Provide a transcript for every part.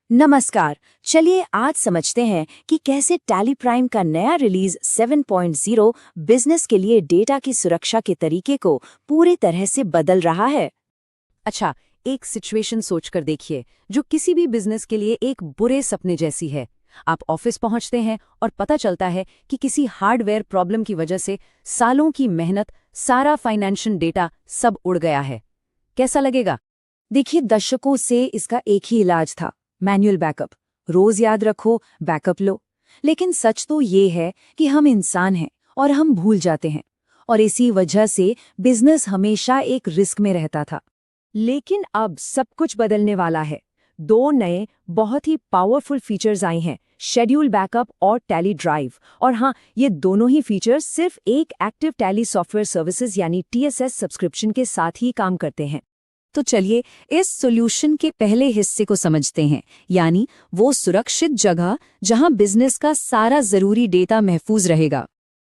नमस्कार। चलिए आज समझते हैं कि कैसे टैली प्राइम का नया रिलीज 7.0 बिजनेस के लिए डेटा की सुरक्षा के तरीके को पूरी तरह से बदल रहा है। अच्छा, एक सिचुएशन सोचकर देखिए जो किसी भी बिजनेस के लिए एक बुरे सपने जैसी है। आप ऑफिस पहुंचते हैं और पता चलता है कि किसी हार्डवेयर प्रॉब्लम की वजह से सालों की मेहनत, सारा फाइनेंशियल डेटा सब उड़ गया है। कैसा लगेगा? देखिए, दशकों से इसका एक ही इलाज था, मैनुअल बैकअप। रोज याद रखो, बैकअप लो। लेकिन सच तो ये है कि हम इंसान हैं और हम भूल जाते हैं, और इसी वजह से बिजनेस हमेशा एक रिस्क में रहता था। लेकिन अब सब कुछ बदलने वाला है। दो नए बहुत ही पावरफुल फीचर्स आए हैं, शेड्यूल बैकअप और टैली ड्राइव। और हाँ, ये दोनों ही फीचर्स सिर्फ एक एक्टिव टैली सॉफ्टवेयर सर्विसेज यानी TSS सब्सक्रिप्शन के साथ ही काम करते हैं। तो चलिए इस सॉल्यूशन के पहले हिस्से को समझते हैं, यानी वो सुरक्षित जगह जहां बिजनेस का सारा जरूरी डेटा महफूज रहेगा।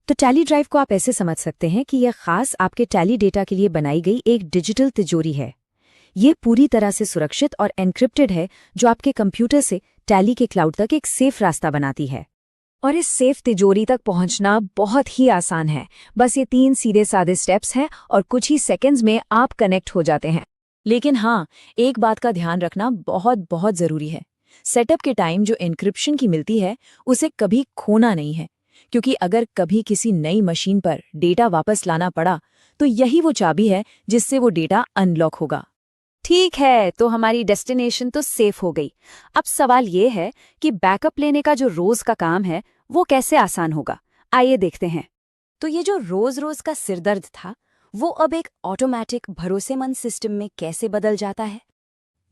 तो टैली ड्राइव को आप ऐसे समझ सकते हैं कि यह खास आपके टैली डेटा के लिए बनाई गई एक डिजिटल तिजोरी है। ये पूरी तरह से सुरक्षित और एन्क्रिप्टेड है, जो आपके कंप्यूटर से टैली के क्लाउड तक एक सेफ रास्ता बनाती है। और इस सेफ तिजोरी तक पहुंचना बहुत ही आसान है। बस ये 3 सीधे साधे स्टेप्स हैं और कुछ ही सेकंड्स में आप कनेक्ट हो जाते हैं। लेकिन हाँ, एक बात का ध्यान रखना बहुत बहुत जरूरी है। सेटअप के टाइम जो एन्क्रिप्शन की मिलती है, उसे कभी खोना नहीं है, क्योंकि अगर कभी किसी नई मशीन पर डेटा वापस लाना पड़ा तो यही वो चाबी है जिससे वो डेटा अनलॉक होगा। ठीक है, तो हमारी डेस्टिनेशन तो सेफ हो गई। अब सवाल ये है कि बैकअप लेने का जो रोज का काम है वो कैसे आसान होगा। आइए देखते हैं। तो ये जो रोज रोज का सिरदर्द था, वो अब एक ऑटोमेटिक भरोसेमंद सिस्टम में कैसे बदल जाता है।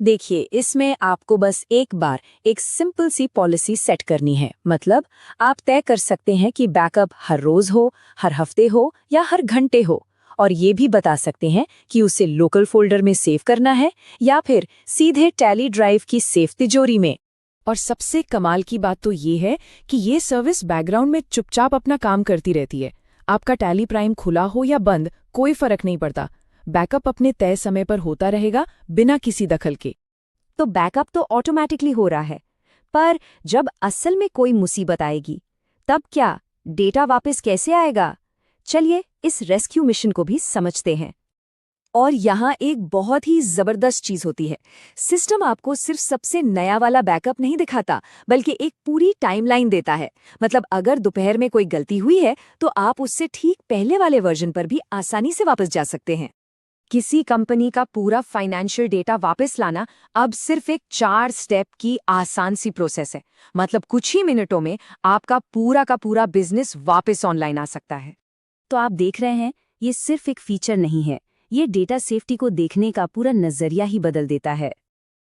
देखिए, इसमें आपको बस एक बार एक सिंपल सी पॉलिसी सेट करनी है। मतलब आप तय कर सकते हैं कि बैकअप हर रोज हो, हर हफ्ते हो या हर घंटे हो, और ये भी बता सकते हैं कि उसे लोकल फोल्डर में सेव करना है या फिर सीधे टैली ड्राइव की सेफ तिजोरी में। और सबसे कमाल की बात तो ये है कि ये सर्विस बैकग्राउंड में चुपचाप अपना काम करती रहती है। आपका टैली प्राइम खुला हो या बंद, कोई फर्क नहीं पड़ता। बैकअप अपने तय समय पर होता रहेगा, बिना किसी दखल के। तो बैकअप तो ऑटोमेटिकली हो रहा है, पर जब असल में कोई मुसीबत आएगी, तब क्या डेटा वापस कैसे आएगा? चलिए इस रेस्क्यू मिशन को भी समझते हैं। और यहाँ एक बहुत ही जबरदस्त चीज होती है। सिस्टम आपको सिर्फ सबसे नया वाला बैकअप नहीं दिखाता, बल्कि एक पूरी टाइमलाइन देता है। मतलब अगर दोपहर में कोई गलती हुई है तो आप उससे ठीक पहले वाले वर्जन पर भी आसानी से वापस जा सकते हैं। किसी कंपनी का पूरा फाइनेंशियल डेटा वापस लाना अब सिर्फ एक 4 स्टेप की आसान सी प्रोसेस है। मतलब कुछ ही मिनटों में आपका पूरा का पूरा बिजनेस वापस ऑनलाइन आ सकता है। तो आप देख रहे हैं, ये सिर्फ एक फीचर नहीं है, ये डेटा सेफ्टी को देखने का पूरा नजरिया ही बदल देता है।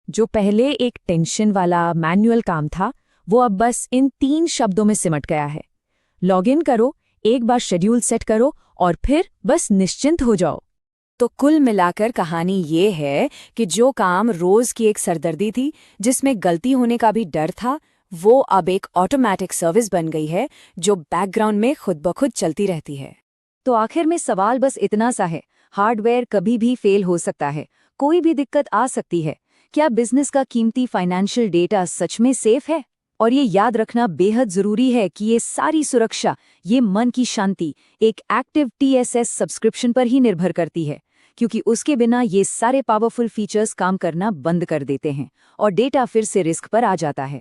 जो पहले एक टेंशन वाला मैनुअल काम था, वो अब बस इन 3 शब्दों में सिमट गया है। लॉगिन करो, एक बार शेड्यूल सेट करो और फिर बस निश्चिंत हो जाओ। तो कुल मिलाकर कहानी ये है कि जो काम रोज की एक सरदर्दी थी, जिसमें गलती होने का भी डर था, वो अब एक ऑटोमेटिक सर्विस बन गई है जो बैकग्राउंड में खुद ब खुद चलती रहती है। तो आखिर में सवाल बस इतना सा है, हार्डवेयर कभी भी फेल हो सकता है, कोई भी दिक्कत आ सकती है। क्या बिजनेस का कीमती फाइनेंशियल डेटा सच में सेफ है? और ये याद रखना बेहद जरूरी है कि ये सारी सुरक्षा, ये मन की शांति एक एक्टिव TSS सब्सक्रिप्शन पर ही निर्भर करती है, क्योंकि उसके बिना ये सारे पावरफुल फीचर्स काम करना बंद कर देते हैं और डेटा फिर से रिस्क पर आ जाता है।